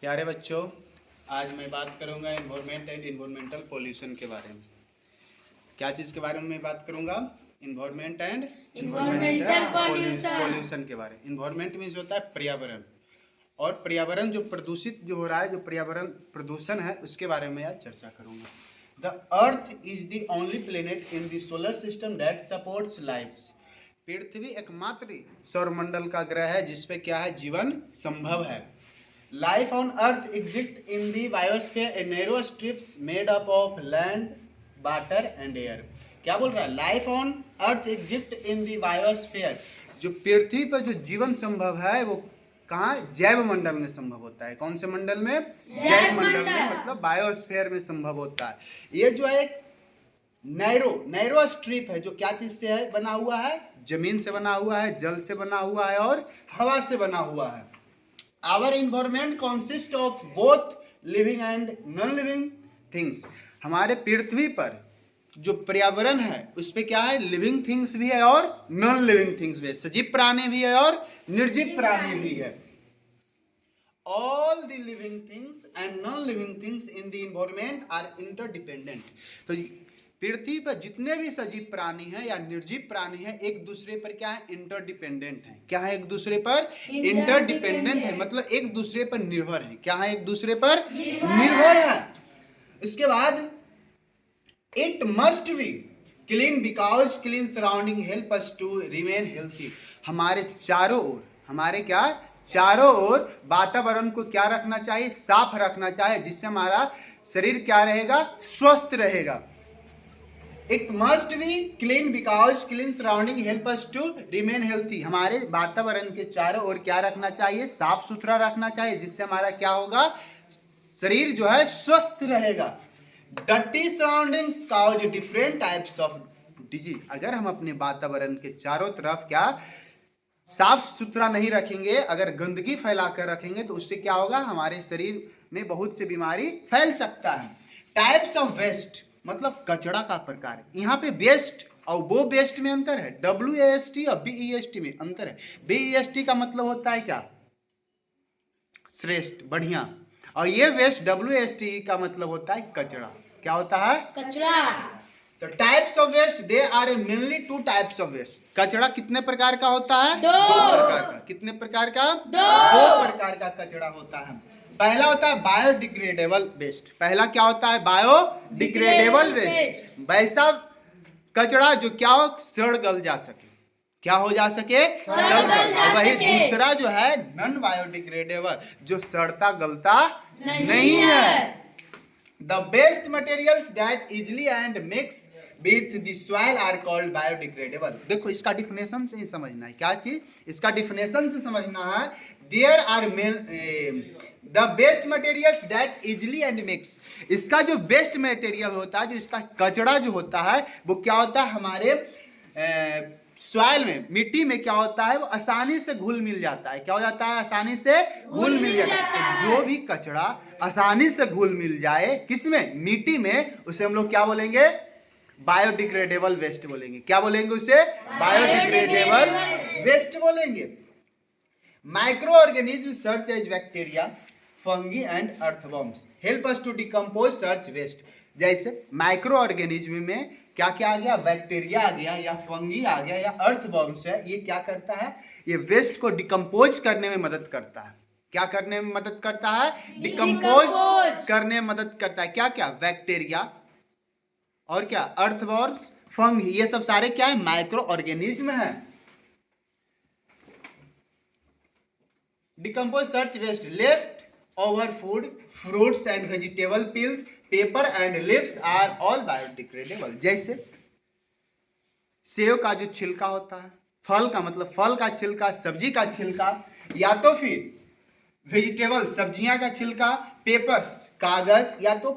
प्यारे बच्चों, आज मैं बात करूंगा एनवायरनमेंट एंड एनवायरमेंटल पोल्यूशन के बारे में। क्या चीज़ के बारे में मैं बात करूंगा? एनवायरनमेंट एंड एनवायरमेंटल पोल्यूशन के बारे में। एनवायरनमेंट मीन्स होता है पर्यावरण, और पर्यावरण जो प्रदूषित जो हो रहा है, जो पर्यावरण प्रदूषण है, उसके बारे में आज चर्चा करूंगा। The earth is the only planet in the solar system that supports life. पृथ्वी एकमात्र सौरमंडल का ग्रह है जिसपे क्या है, जीवन संभव है। Life on Earth exists in the biosphere, a narrow strips made up of land, water and air. क्या बोल रहा है? Life on Earth exists in the biosphere. जो पृथ्वी पर जो जीवन संभव है वो कहाँ? जैव मंडल में संभव होता है। कौन से मंडल में? जैव मंडल में, मतलब बायोस्फीयर में संभव होता है। ये जो है एक नैरो स्ट्रिप है जो क्या चीज से है बना हुआ है? जमीन से बना हुआ है, जल से बना हुआ है और हवा से बना हुआ है। Our environment consists of both living and non-living things. हमारे पृथ्वी पर जो पर्यावरण है उस पे क्या है? लिविंग थिंग्स भी है और नॉन लिविंग थिंग्स भी है। सजीव प्राणी भी है और निर्जीव प्राणी भी है। All the living things and non-living things in the environment are interdependent. तो पृथ्वी पर जितने भी सजीव प्राणी हैं या निर्जीव प्राणी हैं, एक दूसरे पर क्या है? इंटरडिपेंडेंट है। क्या है? एक दूसरे पर इंटरडिपेंडेंट है, मतलब एक दूसरे पर निर्भर है। क्या है? एक दूसरे पर निर्भर है। इसके बाद it must be clean because clean surrounding help us to remain healthy. हमारे चारों ओर, हमारे क्या, चारों ओर वातावरण को क्या रखना चाहिए? साफ रखना चाहिए, जिससे हमारा शरीर क्या रहेगा? स्वस्थ रहेगा। It must be clean because clean surrounding help us to remain healthy. हमारे वातावरण के चारों ओर क्या रखना चाहिए? साफ सुथरा रखना चाहिए, जिससे हमारा क्या होगा? शरीर जो है स्वस्थ रहेगा। Dirty surroundings cause different types of disease. अगर हम अपने वातावरण के चारों तरफ क्या साफ सुथरा नहीं रखेंगे, अगर गंदगी फैला कर रखेंगे, तो उससे क्या होगा? हमारे शरीर में बहुत सी बीमारी फैल सकता है। टाइप्स ऑफ वेस्ट मतलब कचरा का प्रकार। यहाँ पे वेस्ट और वो वेस्ट में अंतर है। WAST और BEST में अंतर है। BEST का मतलब होता है क्या? श्रेष्ठ, बढ़िया। और ये वेस्ट WAST का मतलब होता है कचरा। क्या होता है? कचरा। तो types of waste, they are mainly two types of waste. कचरा कितने प्रकार का होता है? दो प्रकार का। कितने प्रकार का? दो प्रकार का कचरा होता है। पहला होता है बायोडिग्रेडेबल वेस्ट। पहला क्या होता है? Biodegradable waste. वैसा कचरा जो क्या हो? सड़ गल जा सके। क्या हो जा सके? सड़ गल। वही दूसरा जो है नॉन बायोडिग्रेडेबल, जो सड़ता गलता नहीं है। The best materials that easily and mix with the soil are called biodegradable. देखो इसका डिफिनेशन से ही समझना है। क्या चीज? इसका डिफिनेशन से समझना है। There are the best materials that easily and mix. इसका जो बेस्ट मटेरियल होता है, जो इसका कचरा जो होता है, वो क्या होता है? हमारे सॉइल में, मिट्टी में क्या होता है? वो आसानी से घुल मिल जाता है। क्या हो जाता है? आसानी से घुल मिल जाता है। जो भी कचरा आसानी से घुल मिल जाए, किसमें? मिट्टी में, उसे हम लोग क्या बोलेंगे? बायोडिग्रेडेबल वेस्ट बोलेंगे। क्या बोलेंगे उसे? बायोडिग्रेडेबल वेस्ट बोलेंगे। Micro organism search as bacteria, fungi and earthworms help us to decompose सर्च वेस्ट। जैसे माइक्रो ऑर्गेनिज्म में क्या क्या आ गया? बैक्टीरिया आ गया, या फंगी आ गया, या अर्थवर्म्स है। ये क्या करता है? ये वेस्ट को डिकम्पोज करने में मदद करता है। क्या करने में मदद करता है? डिकम्पोज करने में मदद करता है। क्या क्या? बैक्टीरिया और क्या? अर्थवर्म्स, फंगी, ये सब सारे क्या है? माइक्रो ऑर्गेनिज्म है। डिकम्पोज सर्च waste left over food, fruits and vegetable peels, paper and leaves are all biodegradable. जैसे सेव का जो छिलका होता है, फल का मतलब फल का छिलका, सब्जी का छिलका, या तो फिर वेजिटेबल सब्जियां का छिलका, पेपर्स कागज, या तो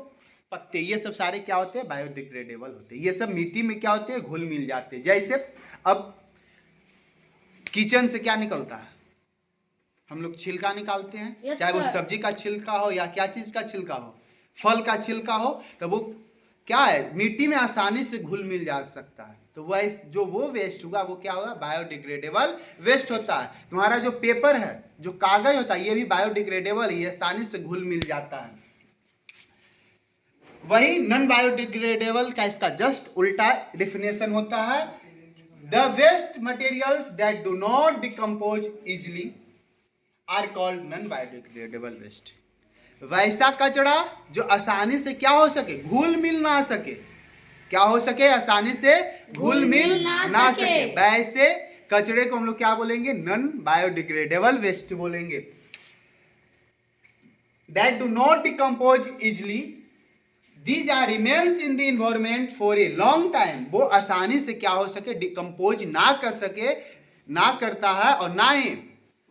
पत्ते, ये सब सारे क्या होते हैं? बायोडिग्रेडेबल होते हैं। ये सब मिट्टी में क्या होते हैं? घुल मिल जाते हैं। जैसे अब किचन से क्या निकलता है? हम लोग छिलका निकालते हैं। yes, चाहे वो sir. सब्जी का छिलका हो या क्या चीज का छिलका हो, फल का छिलका हो, तो वो क्या है, मिट्टी में आसानी से घुल मिल जा सकता है। तो वह जो वो वेस्ट होगा वो क्या होगा, बायोडिग्रेडेबल वेस्ट होता है। तुम्हारा जो पेपर है, जो कागज होता है, ये भी बायोडिग्रेडेबल, ये आसानी से घुल मिल जाता है। वही नॉन बायोडिग्रेडेबल का इसका जस्ट उल्टा डिफिनेशन होता है, the waste materials that do not decompose easily are called non biodegradable waste. वैसा कचरा जो आसानी से क्या हो सके, घुल मिल ना सके, क्या हो सके, आसानी से घुल मिल ना सके, वैसे कचरे को हम लोग क्या बोलेंगे, नॉन बायोडिग्रेडेबल वेस्ट बोलेंगे। That do not decompose easily, these are remains in the environment for a long time. वो आसानी से क्या हो सके, डिकम्पोज ना कर सके, ना करता है, और ना ही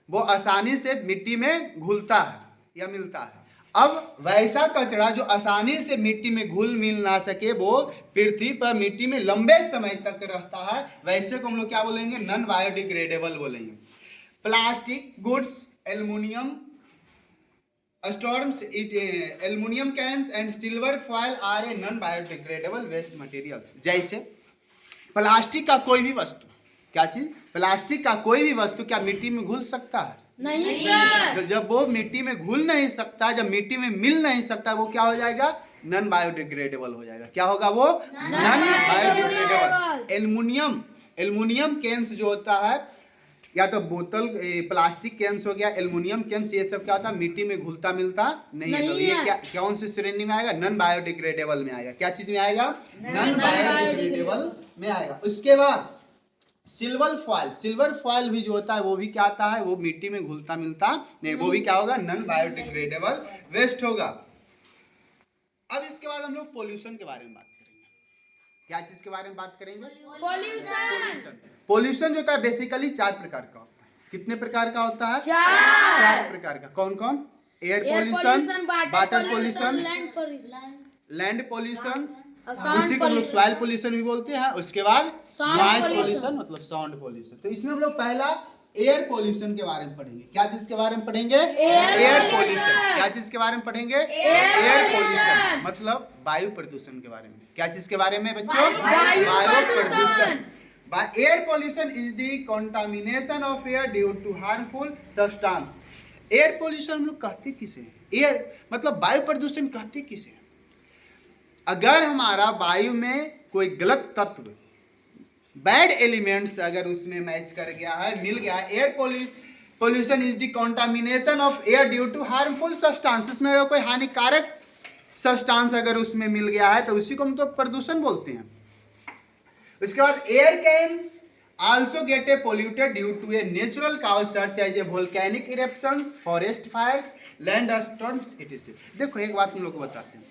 वो आसानी से मिट्टी में घुलता है या मिलता है। अब वैसा कचरा जो आसानी से मिट्टी में घुल मिल ना सके, वो पृथ्वी पर मिट्टी में लंबे समय तक रहता है, वैसे को हम लोग क्या बोलेंगे, नॉन बायोडिग्रेडेबल बोलेंगे। Plastic, goods, aluminium, storms, aluminium cans and silver foil are a non biodegradable waste materials. जैसे प्लास्टिक का कोई भी वस्तु, क्या चीज, प्लास्टिक का कोई भी वस्तु क्या मिट्टी में घुल सकता है, नहीं सर। जब वो मिट्टी में घुल नहीं सकता, जब मिट्टी में मिल नहीं सकता, वो क्या हो जाएगा, नॉन बायोडिग्रेडेबल हो जाएगा। क्या होगा वो, non biodegradable. Aluminium, aluminium cans जो होता है, या तो बोतल, प्लास्टिक कैंस हो गया, एल्युमिनियम कैंस, ये सब क्या होता है, मिट्टी में घुलता मिलता नहीं है। तो ये क्या कौन सी श्रेणी में आएगा, नॉन बायोडिग्रेडेबल में आएगा। क्या चीज में आएगा, नॉन बायोडिग्रेडेबल में आएगा। उसके बाद सिल्वर फॉयल, सिल्वर फॉयल भी जो होता है वो भी क्या आता है, वो मिट्टी में घुलता मिलता नहीं, वो भी क्या होगा, नॉन बायोडिग्रेडेबल वेस्ट होगा। अब इसके बाद हम लोग पोल्यूशन के बारे में बात करेंगे। क्या चीज के बारे में बात करेंगे, पोल्यूशन। पोल्यूशन जो होता है बेसिकली 4 प्रकार का होता है। कितने प्रकार का होता है, 4 प्रकार का। कौन कौन, air pollution, water pollution, land pollution, उसी को हम लोग सॉइल पोल्यूशन भी बोलते हैं। उसके बाद नॉइज पोल्यूशन, मतलब साउंड पोल्यूशन। तो इसमें हम लोग पहला एयर पोल्यूशन के बारे में पढ़ेंगे। क्या चीज के बारे में पढ़ेंगे, एयर पोल्यूशन। क्या चीज के बारे में पढ़ेंगे, एयर पोल्यूशन, मतलब वायु प्रदूषण के बारे में। क्या चीज के बारे में बच्चों, वायु प्रदूषण। Air pollution is the contamination of air due to harmful substance. Air pollution हम लोग कहते किसे, एयर मतलब वायु प्रदूषण कहते किसे, अगर हमारा वायु में कोई गलत तत्व, बैड एलिमेंट्स अगर उसमें मैच कर गया है, मिल गया है। Air pollution is the contamination of air due to harmful substance. उसमें अगर कोई हानिकारक सब्सटेंस अगर उसमें मिल गया है तो उसी को हम तो प्रदूषण बोलते हैं। उसके बाद air cans also get a polluted due to a natural cause such as a volcanic eruptions, forest fires, land storms, etc. देखो एक बात हम लोग को बताते हैं,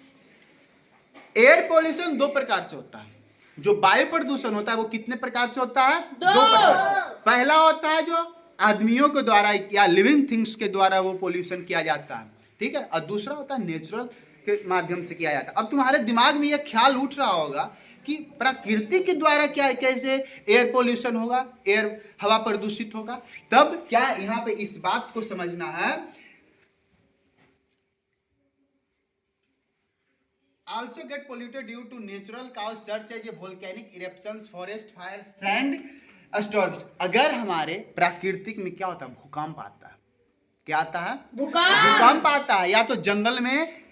एयर पोल्यूशन 2 प्रकार से होता है। जो वायु प्रदूषण होता है वो कितने प्रकार से होता है, 2 प्रकार से। पहला होता है जो आदमियों के द्वारा या लिविंग थिंग्स के द्वारा वो पोल्यूशन किया जाता है, ठीक है, और दूसरा होता है नेचुरल के माध्यम से किया जाता है। अब तुम्हारे दिमाग में ये ख्याल उठ रहा होगा कि प्रकृति के द्वारा क्या, कैसे एयर पोल्यूशन होगा, एयर हवा प्रदूषित होगा। तब क्या यहाँ पे इस बात को समझना है, also get polluted due to natural cause such as volcanic eruptions, forest fires, sand storms। अगर हमारे प्राकृतिक में क्या होता है, भूकंप आता है, क्या आता है, भूकंप आता है, या तो जंगल में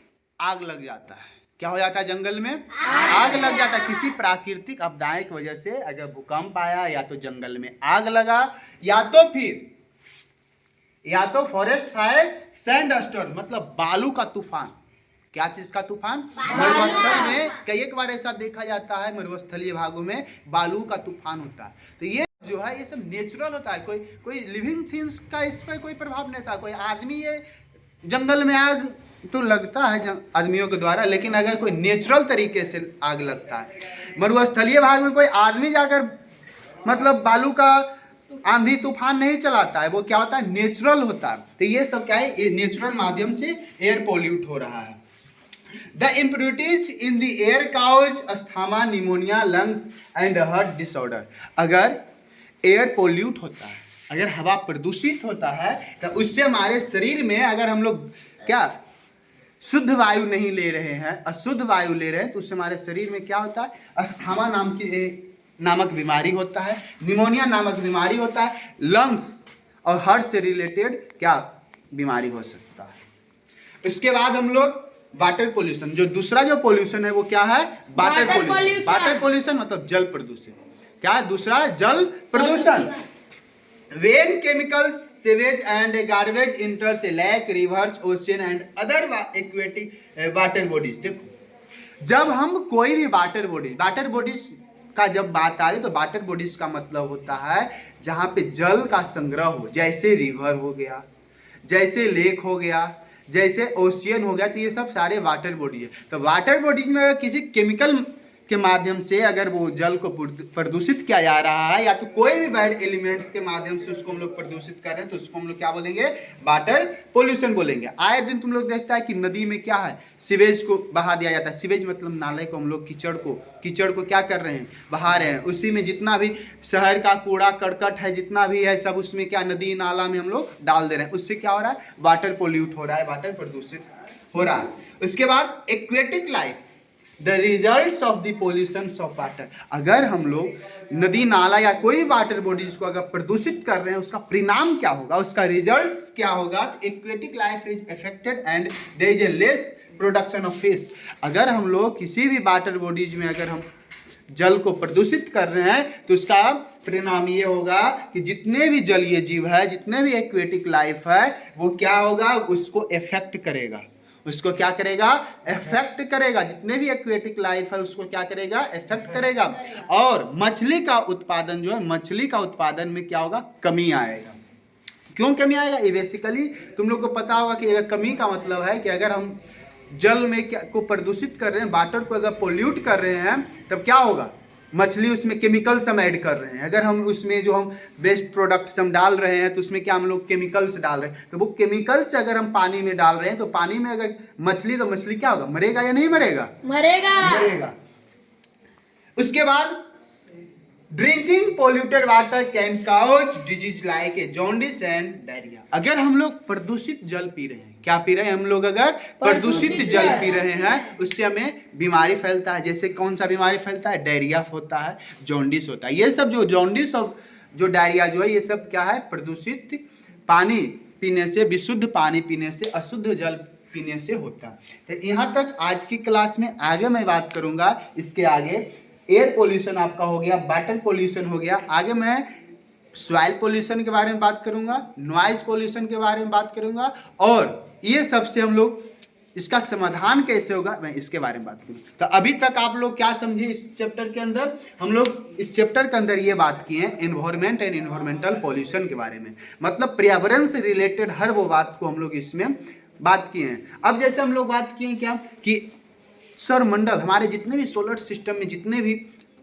आग लग जाता है। क्या हो जाता है, जंगल में आग लग जाता है। किसी प्राकृतिक आपदाएं की वजह से अगर भूकंप आया, या तो जंगल में आग लगा, या तो फिर या तो फॉरेस्ट फायर, सैंड स्टॉर्म मतलब बालू का तूफान। क्या चीज का तूफान, मरुस्थल में कई एक बार ऐसा देखा जाता है, मरुस्थलीय भागों में बालू का तूफान होता है। तो ये जो है ये सब नेचुरल होता है, कोई लिविंग थिंग्स का इस पर कोई प्रभाव नहीं था। कोई आदमी, ये जंगल में आग तो लगता है आदमियों के द्वारा, लेकिन अगर कोई नेचुरल तरीके से आग लगता है, मरुस्थलीय भाग में कोई आदमी जाकर मतलब बालू का आंधी तूफान नहीं चलाता है, वो क्या होता है, नेचुरल होता है। तो ये सब क्या है, ये नेचुरल माध्यम से एयर पोल्यूट हो रहा है। The impurities in the air cause asthma, pneumonia, lungs and heart disorder। अगर एयर पोल्यूट होता है, अगर हवा प्रदूषित होता है, तो उससे हमारे शरीर में अगर हम लोग क्या शुद्ध वायु नहीं ले रहे हैं, अशुद्ध वायु ले रहे हैं, तो उससे हमारे शरीर में क्या होता है, अस्थमा नामक बीमारी होता है, निमोनिया नामक बीमारी होता है, लंग्स और हार्ट से रिलेटेड क्या बीमारी हो सकता है। इसके बाद हम लोग वाटर पोल्यूशन, जो दूसरा जो पोल्यूशन है वो क्या है, वाटर पोल्यूशन। वाटर पोल्यूशन मतलब जल प्रदूषण। क्या है दूसरा, जल प्रदूषण। When chemicals, sewage and garbage enters a lake, rivers, ocean and other aquatic water bodies। देखो जब हम कोई भी वाटर बॉडीज का जब बात आ रही, तो वाटर बॉडीज का मतलब होता है जहाँ पे जल का संग्रह हो, जैसे रिवर हो गया, जैसे लेक हो गया, जैसे ओशियन हो गया, तो ये सब सारे वाटर बॉडी है। तो वाटर बॉडीज में किसी केमिकल के माध्यम से अगर वो जल को प्रदूषित किया जा रहा है, या तो कोई भी बैड एलिमेंट्स के माध्यम से उसको हम लोग प्रदूषित कर रहे हैं, तो उसको हम लोग क्या बोलेंगे, वाटर पोल्यूशन बोलेंगे। आए दिन तुम लोग देखता है कि नदी में क्या है, सीवेज को बहा दिया जाता है। सीवेज मतलब नाले को हम लोग कीचड़ को क्या कर रहे हैं, बहा रहे हैं। उसी में जितना भी शहर का कूड़ा करकट है, जितना भी है सब उसमें क्या नदी नाला में हम लोग डाल दे रहे हैं। उससे क्या हो रहा है, वाटर पोल्यूट हो रहा है, वाटर प्रदूषित हो रहा है। उसके बाद aquatic life, the results of the pollution of water. अगर हम लोग नदी नाला या कोई वाटर बॉडीज को अगर प्रदूषित कर रहे हैं, उसका परिणाम क्या होगा, उसका रिजल्ट्स क्या होगा, तो aquatic life is affected and there is a less production of fish. अगर हम लोग किसी भी वाटर बॉडीज में अगर हम जल को प्रदूषित कर रहे हैं, तो उसका परिणाम ये होगा कि जितने भी जलीय जीव है, जितने भी एक्वेटिक लाइफ है, वो क्या होगा, उसको इफेक्ट करेगा। उसको क्या करेगा, इफेक्ट करेगा। जितने भी एक्वेटिक लाइफ है उसको क्या करेगा, इफेक्ट करेगा। और मछली का उत्पादन जो है, मछली का उत्पादन में क्या होगा, कमी आएगा। क्यों कमी आएगा, ये बेसिकली तुम लोग को पता होगा कि अगर कमी का मतलब है कि अगर हम जल में क्या को प्रदूषित कर रहे हैं, वाटर को अगर पोल्यूट कर रहे हैं, तब क्या होगा, मछली उसमें केमिकल्स हम ऐड कर रहे हैं। अगर हम उसमें जो हम वेस्ट प्रोडक्ट्स हम डाल रहे हैं, तो उसमें क्या हम लोग केमिकल्स डाल रहे हैं, तो वो केमिकल्स अगर हम पानी में डाल रहे हैं, तो पानी में अगर मछली, तो मछली क्या होगा, मरेगा या नहीं मरेगा, मरेगा। उसके बाद drinking polluted water can cause disease like a jaundice and diarrhoea. अगर हम लोग प्रदूषित जल पी रहे हैं, क्या पी रहे हैं हम लोग, अगर प्रदूषित जल पी रहे हैं, उससे हमें बीमारी फैलता है। जैसे कौन सा बीमारी फैलता है, डायरिया होता है, जॉन्डिस होता है। ये सब जो जॉन्डिस और जो डायरिया जो है, ये सब क्या है, प्रदूषित पानी पीने से, विशुद्ध पानी पीने से, अशुद्ध जल पीने से होता है। तो यहाँ तक आज की क्लास में। आगे मैं बात करूँगा, इसके आगे एयर पोल्यूशन आपका हो गया, वाटर पोल्यूशन हो गया, आगे मैं सॉइल पोल्यूशन के बारे में बात करूंगा, नॉइज पोल्यूशन के बारे में बात करूंगा, और ये सबसे हम लोग इसका समाधान कैसे होगा, मैं इसके बारे में बात करूंगा। तो अभी तक आप लोग क्या समझे इस चैप्टर के अंदर, हम लोग इस चैप्टर के अंदर ये बात किए हैं एनवायरमेंट एंड एनवायरमेंटल पोल्यूशन के बारे में। मतलब पर्यावरण से रिलेटेड हर वो बात को हम लोग इसमें बात किए हैं। अब जैसे हम लोग बात किए क्या कि सौरमंडल, हमारे जितने भी सोलर सिस्टम में जितने भी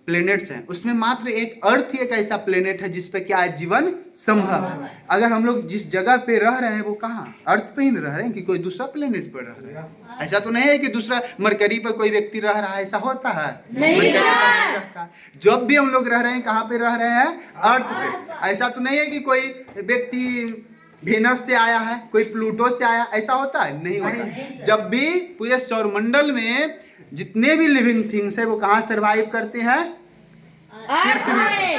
प्लेनेट्स हैं, उसमें मात्र एक अर्थ ही एक ऐसा प्लेनेट है जिस पे क्या है, जीवन संभव है। अगर हम लोग जिस जगह पे रह रहे हैं वो कहाँ, अर्थ पे ही रह रहे हैं कि कोई दूसरा प्लेनेट पर रह रहे हैं। ऐसा तो नहीं है कि दूसरा मरकरी पर कोई व्यक्ति रह रहा है, ऐसा होता है नहीं रहता। जब भी हम लोग रह रहे हैं, कहाँ पे रह रहे हैं, अर्थ पे। ऐसा तो नहीं है कि कोई व्यक्ति वेनस से आया है, कोई प्लूटो से आया, ऐसा होता है, नहीं होता। जब भी पूरे सौरमंडल में जितने भी लिविंग थिंग्स है वो कहाँ सरवाइव करते हैं, पृथ्वी।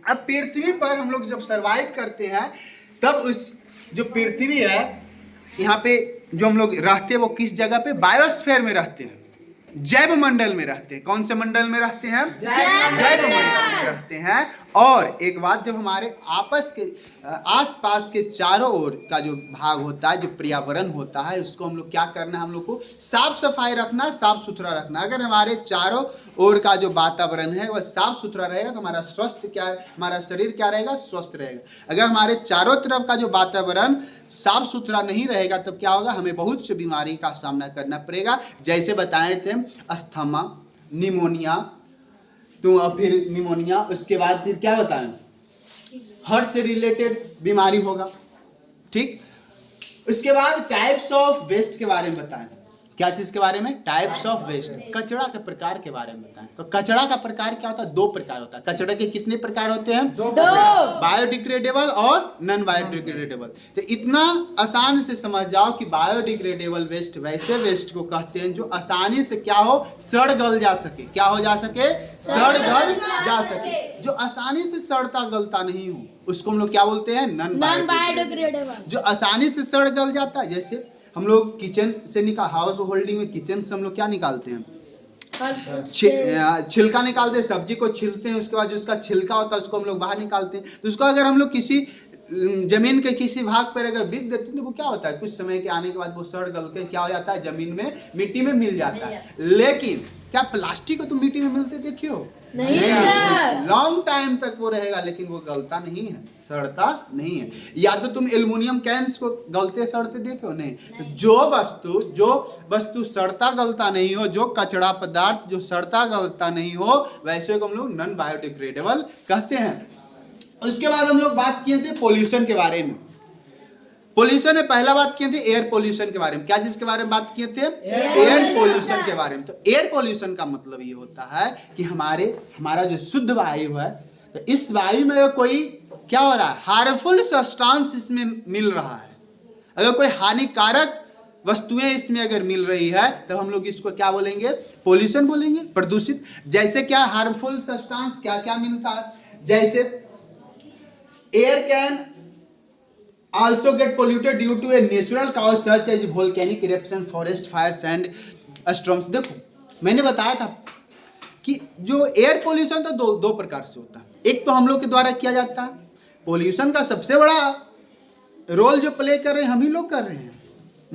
अब पृथ्वी पर हम लोग जब सरवाइव करते हैं, तब उस जो पृथ्वी है, यहाँ पे जो हम लोग रहते हैं वो किस जगह पे, बायोस्फीयर में रहते हैं, जैव मंडल में रहते हैं। कौन से मंडल में रहते हैं, जैव मंडल में रहते हैं। और एक बात, जब हमारे आपस के आसपास के चारों ओर का जो भाग होता है, जो पर्यावरण होता है, उसको हम लोग क्या करना है, हम लोग को साफ सफाई रखना, साफ सुथरा रखना। अगर हमारे चारों ओर का जो वातावरण है वह साफ सुथरा रहेगा, तो हमारा स्वस्थ क्या, हमारा शरीर क्या रहेगा, स्वस्थ रहेगा। अगर हमारे चारों तरफ का जो वातावरण साफ सुथरा नहीं रहेगा, तब क्या होगा, हमें बहुत सी बीमारी का सामना करना पड़ेगा। जैसे बताए थे, अस्थमा, निमोनिया, तो फिर निमोनिया, उसके बाद फिर क्या होता है, हार्ट से रिलेटेड बीमारी होगा। ठीक, उसके बाद टाइप्स ऑफ वेस्ट के बारे में बताएं। क्या चीज के बारे में? टाइप्स ऑफ वेस्ट, कचरा के प्रकार के बारे में बताएं। तो कचरा का प्रकार क्या होता है? 2 प्रकार होता है। कचरे के कितने प्रकार होते हैं? 2 बायोडिग्रेडेबल और नॉन बायोडिग्रेडेबल। तो इतना आसान से समझ जाओ कि बायोडिग्रेडेबल वेस्ट वैसे वेस्ट को कहते हैं जो आसानी से क्या हो, सड़ गल जा सके। क्या हो जा सके? सड़ गल जा सके। जो आसानी से सड़ता गलता नहीं हो उसको हम लोग क्या बोलते हैं? Non biodegradable. जो आसानी से सड़ गल जाता है, जैसे हम लोग किचन से हाउस होल्डिंग में किचन से हम लोग क्या निकालते हैं? छिलका निकालते हैं, सब्जी को छिलते हैं, उसके बाद जो उसका छिलका होता है उसको हम लोग बाहर निकालते हैं। तो उसको अगर हम लोग किसी जमीन के किसी भाग पर अगर बिक देते हैं तो वो क्या होता है? कुछ समय के आने के बाद वो सड़ गल के क्या हो जाता है? जमीन में, मिट्टी में मिल जाता है। लेकिन क्या प्लास्टिक को तुम मिट्टी में मिलते देखियो? नहीं सर। लॉन्ग टाइम तक वो रहेगा लेकिन वो गलता नहीं है, सड़ता नहीं है। या तो तुम एल्युमिनियम कैंस को गलते सड़ते देखो? नहीं। तो जो वस्तु सड़ता गलता नहीं हो, जो कचरा पदार्थ जो सड़ता गलता नहीं हो, वैसे को हम लोग नॉन बायोडिग्रेडेबल कहते हैं। उसके बाद हम लोग बात किए थे पोल्यूशन के बारे में। पोल्यूशन में पहला बात किए थे एयर पोल्यूशन के बारे में। क्या चीज के बारे में बात किए थे? एयर पोल्यूशन के बारे में। तो एयर पोल्यूशन का मतलब ये होता है कि हमारा जो शुद्ध वायु है, तो इस वायु में कोई क्या हो रहा है? हार्मफुल सब्सटेंस इसमें मिल रहा है। अगर कोई हानिकारक वस्तुएं इसमें अगर मिल रही है तो हम लोग इसको क्या बोलेंगे? पोल्यूशन बोलेंगे, प्रदूषित। जैसे क्या हार्मफुल सब्सटेंस क्या क्या मिलता है? जैसे air can also get polluted due to a natural cause such as volcanic eruption, forest fires and storms। देखो मैंने बताया था कि जो एयर पोल्यूशन तो दो प्रकार से होता है। एक तो हम लोग के द्वारा किया जाता है। पोल्यूशन का सबसे बड़ा रोल जो प्ले कर रहे हैं हम ही लोग कर रहे हैं।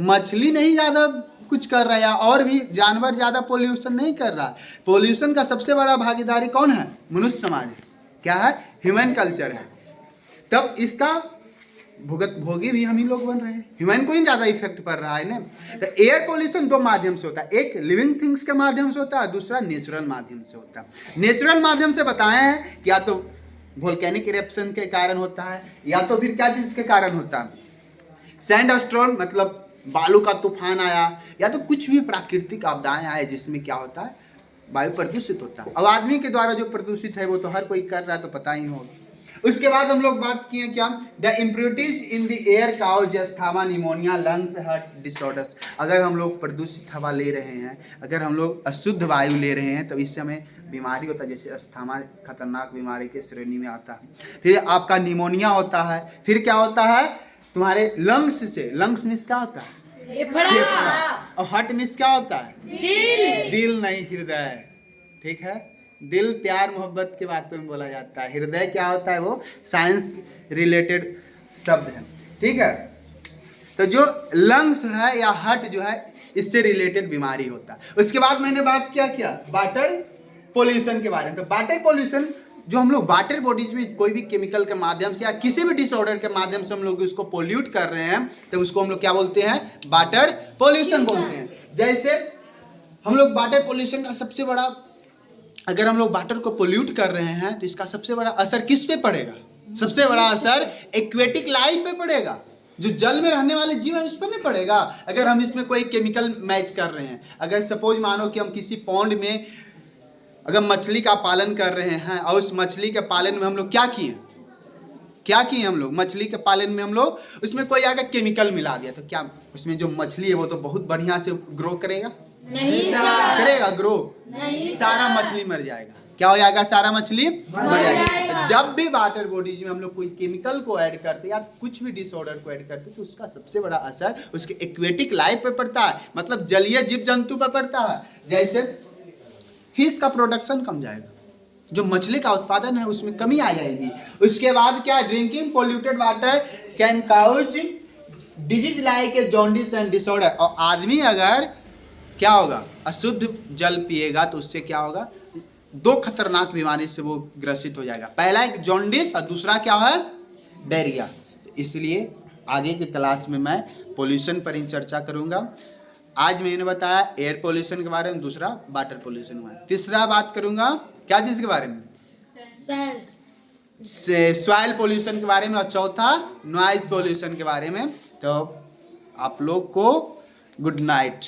मछली नहीं ज़्यादा कुछ कर रहा है और भी जानवर ज़्यादा पोल्यूशन नहीं कर रहा। पोल्यूशन का सबसे बड़ा भागीदारी कौन है? मनुष्य समाज है। क्या है? ह्यूमन कल्चर है। तब इसका भोगी भी हम ही लोग बन रहे हैं। ह्यूमन को ही ज़्यादा इफेक्ट पड़ रहा है ना। तो एयर पोल्यूशन 2 माध्यम से होता है। एक लिविंग थिंग्स के माध्यम से होता है, दूसरा नेचुरल माध्यम से होता है। नेचुरल माध्यम से बताए हैं कि या तो वोल्केनिक इरप्शन के कारण होता है या तो फिर क्या चीज़ के कारण होता है? सैंड स्टॉर्म, मतलब बालू का तूफान आया, या तो कुछ भी प्राकृतिक आपदाएं आए जिसमें क्या होता है? वायु प्रदूषित होता है। अब आदमी के द्वारा जो प्रदूषित है वो तो हर कोई कर रहा है, तो पता ही होगा। उसके बाद हम लोग बात किए क्या? The impurities in the air cause asthma, pneumonia, lungs, heart disorders. अगर हम लोग प्रदूषित हवा ले रहे हैं, अगर हम लोग अशुद्ध वायु ले रहे हैं, तो इससे हमें बीमारी होता है। जैसे अस्थमा खतरनाक बीमारी के श्रेणी में आता है। फिर आपका निमोनिया होता है। फिर क्या होता है? तुम्हारे लंग्स से, लंग्स में क्या होता है? फेफड़ा। और हार्ट में क्या होता है? दिल नहीं, हृदय। ठीक है, दिल प्यार मोहब्बत की बातों में बोला जाता है। हृदय क्या होता है? वो साइंस रिलेटेड शब्द है। ठीक है, तो जो लंग्स है या हार्ट जो है इससे रिलेटेड बीमारी होता है। उसके बाद मैंने बात क्या वाटर पोल्यूशन के बारे में। तो वाटर पोल्यूशन जो हम लोग वाटर बॉडीज में कोई भी केमिकल के माध्यम से या किसी भी डिसऑर्डर के माध्यम से हम लोग उसको पोल्यूट कर रहे हैं, तो उसको हम लोग क्या बोलते हैं? वाटर पोल्यूशन बोलते हैं। जैसे हम लोग वाटर पोल्यूशन का सबसे बड़ा, अगर हम लोग वाटर को पोल्यूट कर रहे हैं तो इसका सबसे बड़ा असर किस पे पड़ेगा? सबसे बड़ा असर एक्वेटिक लाइफ पे पड़ेगा। जो जल में रहने वाले जीव है उस पर नहीं पड़ेगा। अगर हम इसमें कोई केमिकल मैच कर रहे हैं, अगर सपोज मानो कि हम किसी पॉन्ड में अगर मछली का पालन कर रहे हैं और उस मछली के पालन में हम लोग क्या किए हम लोग मछली के पालन में हम लोग उसमें कोई अगर केमिकल मिला दिया, तो क्या उसमें जो मछली है वो तो बहुत बढ़िया से ग्रो करेगा? नहीं करेगा ग्रो? नहीं, सारा मछली मर जाएगा। क्या हो जाएगा? सारा मछली मर जाएगा। जब भी वाटर बॉडीज में हम लोग कोई केमिकल को ऐड करते या कुछ भी डिसऑर्डर को ऐड करते, तो उसका सबसे बड़ा असर उसके एक्वेटिक लाइफ पे पड़ता है, मतलब जलीय जीव जंतु पे पड़ता है। जैसे फिश का प्रोडक्शन कम जाएगा, जो मछली का उत्पादन है उसमें कमी आ जाएगी। उसके बाद क्या? Drinking polluted water can cause disease like a jaundice and disorder. और आदमी अगर क्या होगा? अशुद्ध जल पिएगा तो उससे क्या होगा? 2 खतरनाक बीमारी से वो ग्रसित हो जाएगा। पहला एक जॉन्डिस और दूसरा क्या है? डायरिया। इसलिए आगे की क्लास में मैं पोल्यूशन पर ही चर्चा करूंगा। आज मैंने बताया एयर पोल्यूशन के बारे में, दूसरा वाटर पोल्यूशन के बारे में, तीसरा बात करूंगा क्या चीज़ के बारे में? सॉइल पोल्यूशन के बारे में, और चौथा नॉइज पोल्यूशन के बारे में। तो आप लोग को गुड नाइट।